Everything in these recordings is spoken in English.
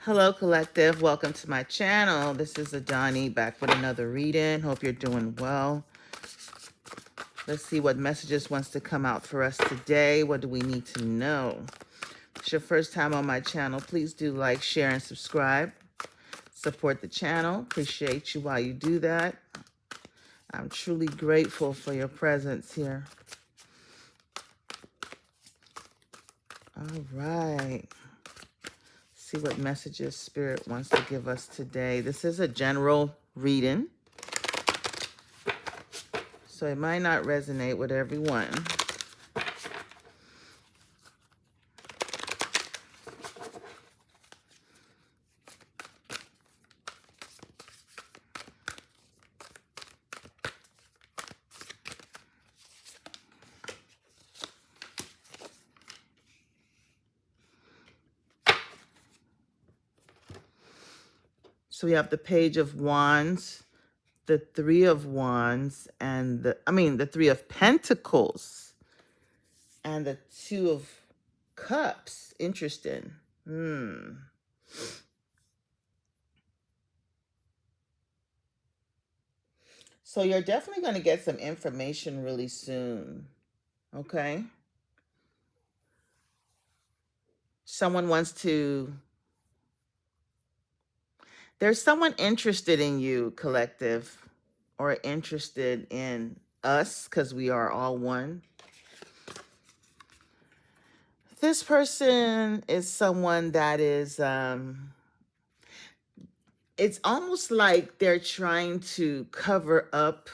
Hello, collective. Welcome to my channel. This is Adani back with another reading. Hope you're doing well. Let's see what messages wants to come out for us today. What do we need to know? If it's your first time on my channel, please do like, share, and subscribe. Support the channel. Appreciate you while you do that. I'm truly grateful for your presence here. All right. See what messages Spirit wants to give us today. This is a general reading, so it might not resonate with everyone. So we have the Page of Wands, the Three of Wands, and the Three of Pentacles, and the Two of Cups. Interesting. So you're definitely going to get some information really soon. Okay. Someone wants to, there's someone interested in you, collective, or interested in us because we are all one. This person is someone that is, it's almost like they're trying to cover up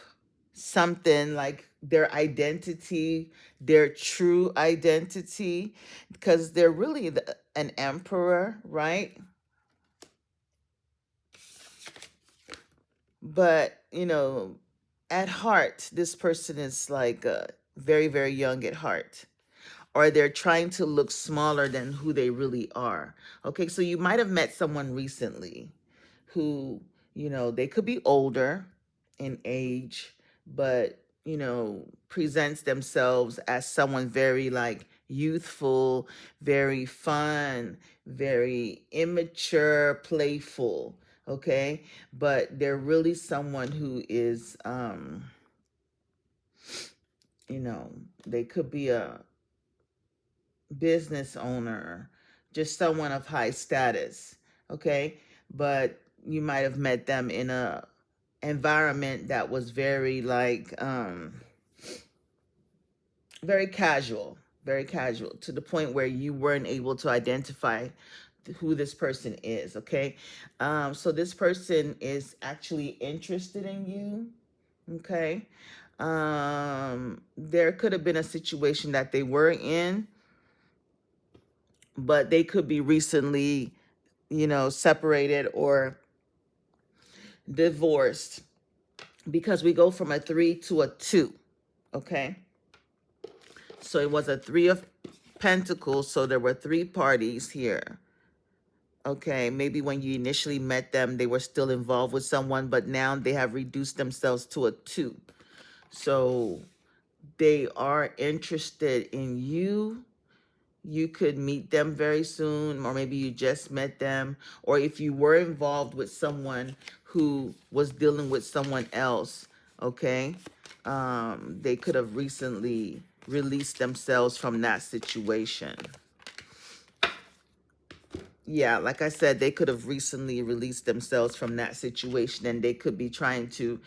something, like their identity, their true identity, because they're really an emperor, right? But, at heart, this person is like very, very young at heart, or they're trying to look smaller than who they really are. Okay, so you might have met someone recently who, they could be older in age, but, presents themselves as someone very like youthful, very fun, very immature, playful. Okay, but they're really someone who is, they could be a business owner, just someone of high status. Okay, but you might have met them in a environment that was very like very casual, to the point where you weren't able to identify who this person is. Okay, so this person is actually interested in you. Okay, there could have been a situation that they were in, but they could be recently, separated or divorced, because we go from a 3 to a 2. Okay, so it was a 3 of Pentacles, so there were 3 parties here. Okay, maybe when you initially met them, they were still involved with someone, but now they have reduced themselves to a 2. So they are interested in you. You could meet them very soon, or maybe you just met them, or if you were involved with someone who was dealing with someone else, okay, they could have recently released themselves from that situation. Yeah, like I said, they could have recently released themselves from that situation, and they could be trying to,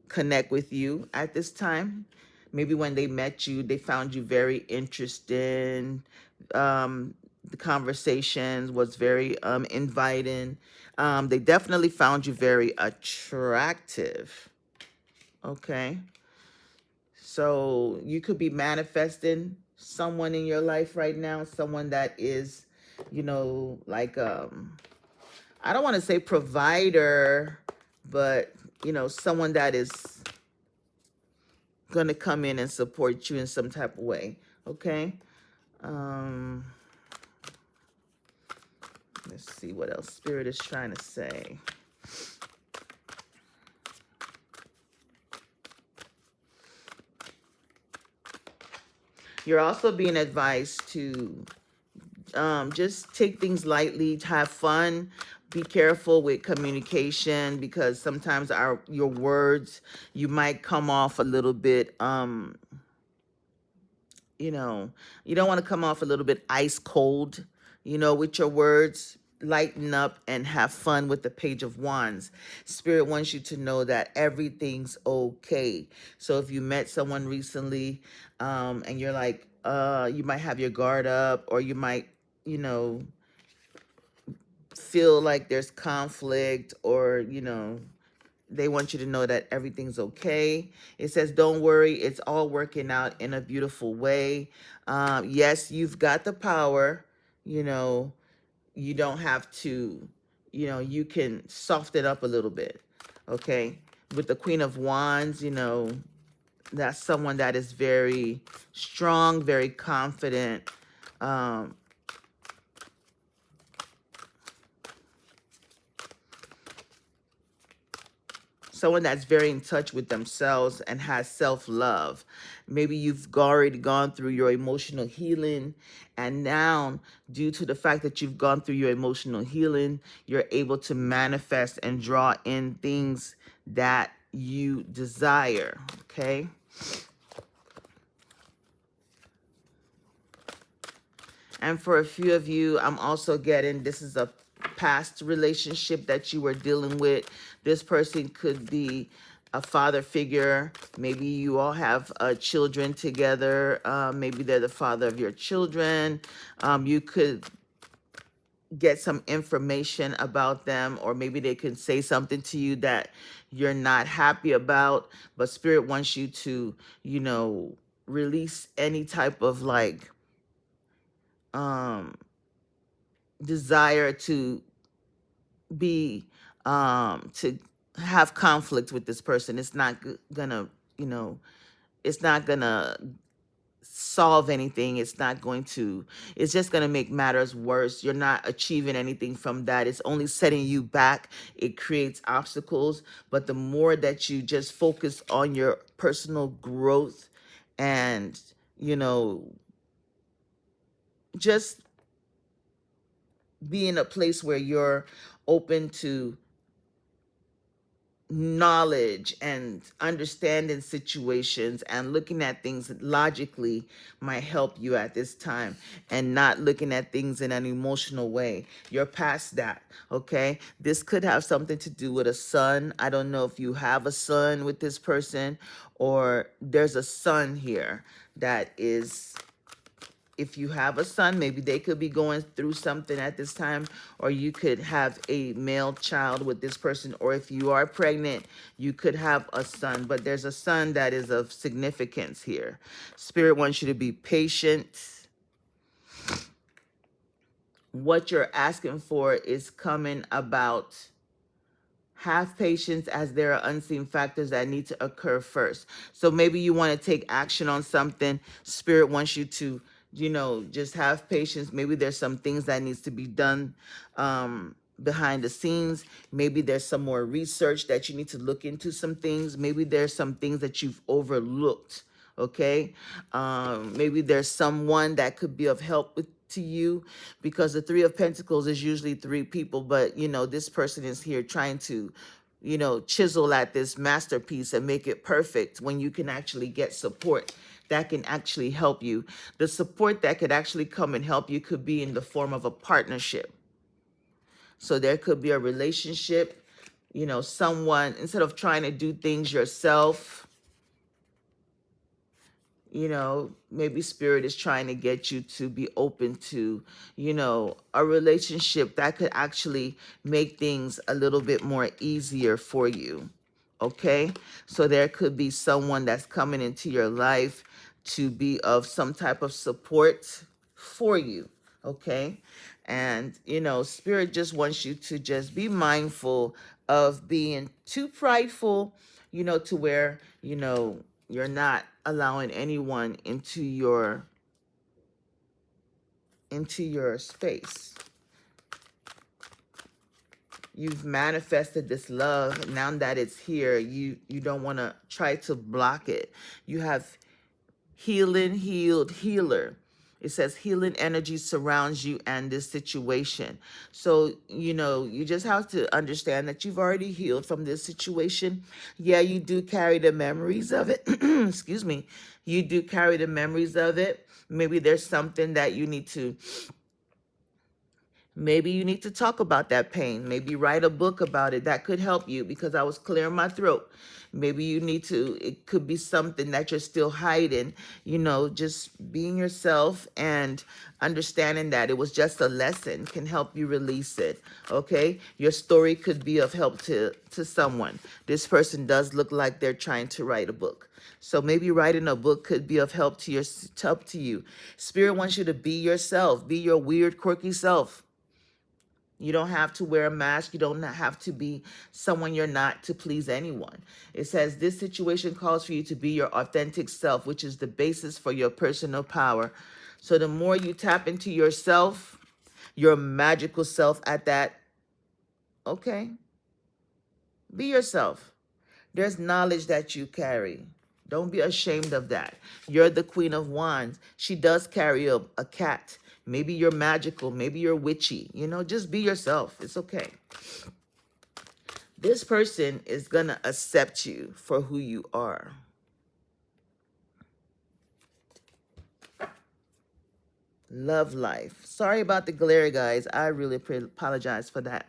connect with you at this time. Maybe when they met you, they found you very interesting. The conversations was very inviting. They definitely found you very attractive. Okay. So you could be manifesting someone in your life right now, someone that is, like, I don't want to say provider, but, someone that is going to come in and support you in some type of way. Okay. Um, let's see what else Spirit is trying to say. You're also being advised to just take things lightly, have fun, be careful with communication, because sometimes your words, you might come off a little bit, you know, you don't want to come off a little bit ice cold, with your words. Lighten up and have fun with the Page of Wands. Spirit wants you to know that everything's okay. So if you met someone recently, and you're like, you might have your guard up, or you might, you know, feel like there's conflict, or, they want you to know that everything's okay. It says, don't worry, it's all working out in a beautiful way. Yes, you've got the power. You know, you don't have to, you can soften it up a little bit. Okay. With the Queen of Wands, that's someone that is very strong, very confident. Um, Someone that's very in touch with themselves and has self-love. Maybe you've already gone through your emotional healing, and now, due to the fact that you've gone through your emotional healing, you're able to manifest and draw in things that you desire. Okay. And for a few of you, I'm also getting, this is a past relationship that you were dealing with. This person could be a father figure. Maybe you all have children together. Maybe they're the father of your children. You could get some information about them, or maybe they could say something to you that you're not happy about, but Spirit wants you to, release any type of like, um, desire to be to have conflict with this person. It's not gonna, it's not gonna solve anything. It's just gonna make matters worse. You're not achieving anything from that. It's only setting you back. It creates obstacles. But the more that you just focus on your personal growth, and, just be in a place where you're open to knowledge and understanding situations and looking at things logically, might help you at this time, and not looking at things in an emotional way. You're past that. Okay. This could have something to do with a son. I don't know if you have a son with this person, or there's a son here that is, if you have a son, maybe they could be going through something at this time, or you could have a male child with this person, or if you are pregnant, you could have a son, but there's a son that is of significance here. Spirit wants you to be patient. What you're asking for is coming about. Have patience, as there are unseen factors that need to occur first. So maybe you want to take action on something. Spirit wants you to, just have patience. Maybe there's some things that needs to be done behind the scenes. Maybe there's some more research that you need to look into some things. Maybe there's some things that you've overlooked. Okay. Maybe there's someone that could be of help to you, because the Three of Pentacles is usually three people, but this person is here trying to, chisel at this masterpiece and make it perfect, when you can actually get support that can actually help you. The support that could actually come and help you could be in the form of a partnership. So there could be a relationship, someone, instead of trying to do things yourself, maybe Spirit is trying to get you to be open to, a relationship that could actually make things a little bit more easier for you. Okay. So there could be someone that's coming into your life to be of some type of support for you. Okay. And, Spirit just wants you to just be mindful of being too prideful, to where, you're not allowing anyone into your space. You've manifested this love. Now that it's here, you don't want to try to block it. You have healing, healed, healer. It says healing energy surrounds you and this situation. So, you just have to understand that you've already healed from this situation. Yeah, you do carry the memories of it. Excuse me. You do carry the memories of it. Maybe there's something that maybe you need to talk about that pain. Maybe write a book about it. That could help you because I was clearing my throat. Maybe you need to, it could be something that you're still hiding, just being yourself and understanding that it was just a lesson can help you release it. Okay. Your story could be of help to someone. This person does look like they're trying to write a book. So maybe writing a book could be of help to you. Spirit wants you to be yourself, be your weird, quirky self. You don't have to wear a mask. You don't have to be someone you're not to please anyone. It says this situation calls for you to be your authentic self, which is the basis for your personal power. So the more you tap into yourself, your magical self at that, okay, be yourself. There's knowledge that you carry. Don't be ashamed of that. You're the Queen of Wands. She does carry a cat. Maybe you're magical. Maybe you're witchy. Just be yourself. It's okay. This person is going to accept you for who you are. Love life. Sorry about the glare, guys. I really apologize for that.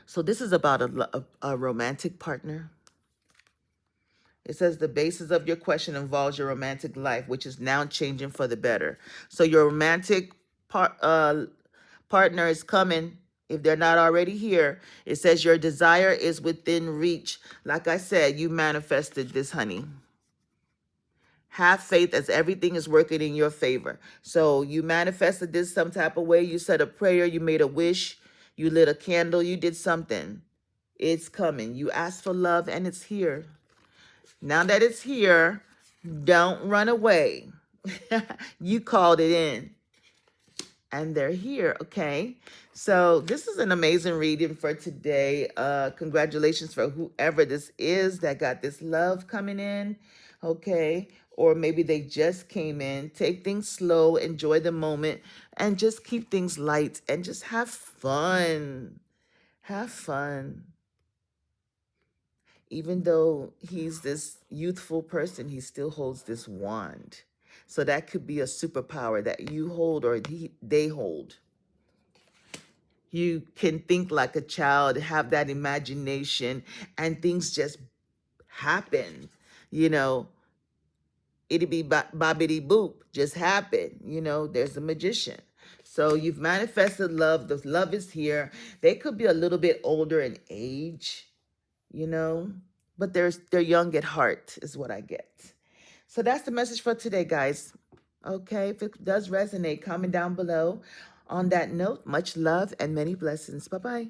So this is about a romantic partner. It says the basis of your question involves your romantic life, which is now changing for the better. So your romantic partner is coming. If they're not already here, it says your desire is within reach. Like I said, you manifested this, honey. Have faith as everything is working in your favor. So you manifested this some type of way. You said a prayer. You made a wish. You lit a candle. You did something. It's coming. You asked for love and it's here. Now that it's here, don't run away. You called it in. And they're here, okay? So this is an amazing reading for today. Congratulations for whoever this is that got this love coming in, okay? Or maybe they just came in. Take things slow, enjoy the moment, and just keep things light and just have fun. Have fun. Even though he's this youthful person, he still holds this wand. So that could be a superpower that you hold or they hold. You can think like a child, have that imagination, and things just happen. It'd be bobbity boop, just happen. There's a magician. So you've manifested love. The love is here. They could be a little bit older in age, but they're young at heart is what I get. So that's the message for today, guys. Okay, if it does resonate, comment down below. On that note, much love and many blessings. Bye-bye.